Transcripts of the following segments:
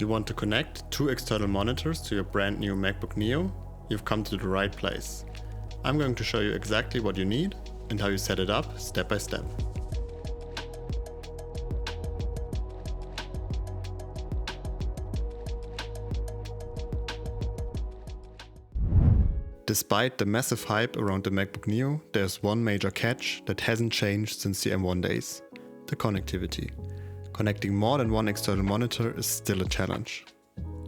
You want to connect 2 external monitors to your brand new MacBook Neo? You've come to the right place. I'm going to show you exactly what you need and how you set it up step by step. Despite the massive hype around the MacBook Neo, there's one major catch that hasn't changed since the M1 days: the connectivity. Connecting more than one external monitor is still a challenge.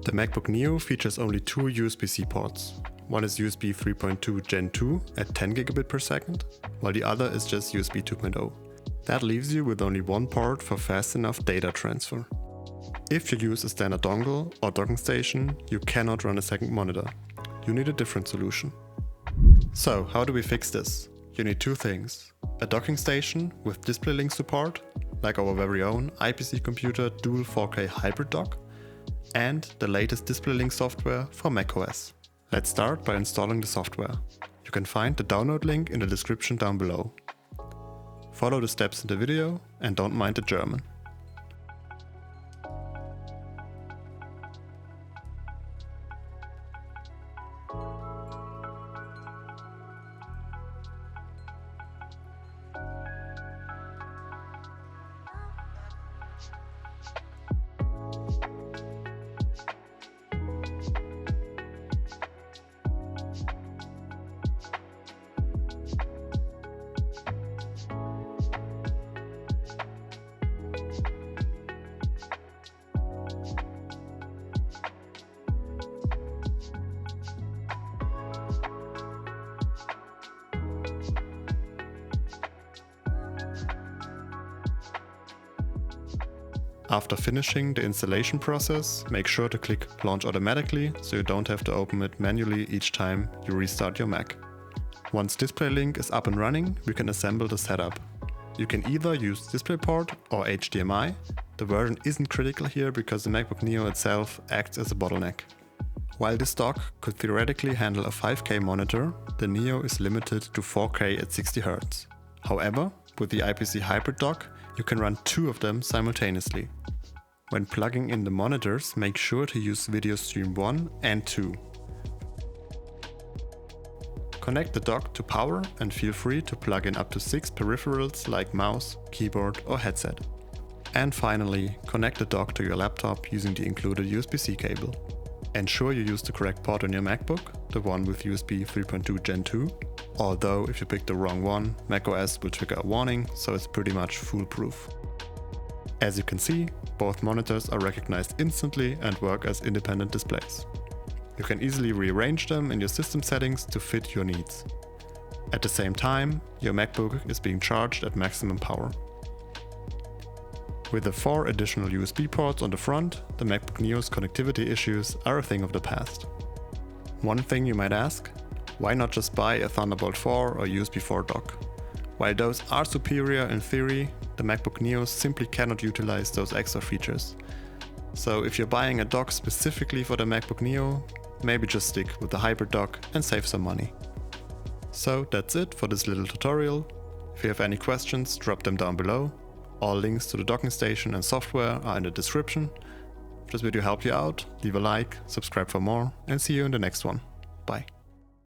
The MacBook Neo features only 2 USB-C ports. One is USB 3.2 Gen 2 at 10 gigabit per second, while the other is just USB 2.0. That leaves you with only one port for fast enough data transfer. If you use a standard dongle or docking station, you cannot run a second monitor. You need a different solution. So, how do we fix this? You need 2 things: a docking station with DisplayLink support, like our very own IPC Computer dual 4K hybrid dock, and the latest DisplayLink software for macOS. Let's start by installing the software. You can find the download link in the description down below. Follow the steps in the video and don't mind the German. After finishing the installation process, make sure to click Launch Automatically so you don't have to open it manually each time you restart your Mac. Once DisplayLink is up and running, we can assemble the setup. You can either use DisplayPort or HDMI. The version isn't critical here because the MacBook Neo itself acts as a bottleneck. While this dock could theoretically handle a 5K monitor, the Neo is limited to 4K at 60 Hz. However, with the IPC hybrid dock, you can run 2 of them simultaneously. When plugging in the monitors, make sure to use video stream 1 and 2. Connect the dock to power and feel free to plug in up to 6 peripherals like mouse, keyboard or headset. And finally, connect the dock to your laptop using the included USB-C cable. Ensure you use the correct port on your MacBook, the one with USB 3.2 Gen 2. Although if you pick the wrong one, macOS will trigger a warning, so it's pretty much foolproof. As you can see, both monitors are recognized instantly and work as independent displays. You can easily rearrange them in your system settings to fit your needs. At the same time, your MacBook is being charged at maximum power. With the 4 additional USB ports on the front, the MacBook Neo's connectivity issues are a thing of the past. One thing you might ask: why not just buy a Thunderbolt 4 or USB 4 dock? While those are superior in theory, the MacBook Neo simply cannot utilize those extra features. So if you're buying a dock specifically for the MacBook Neo, maybe just stick with the hybrid dock and save some money. So that's it for this little tutorial. If you have any questions, drop them down below. All links to the docking station and software are in the description. If this video helped you out, leave a like, subscribe for more, and see you in the next one. Bye.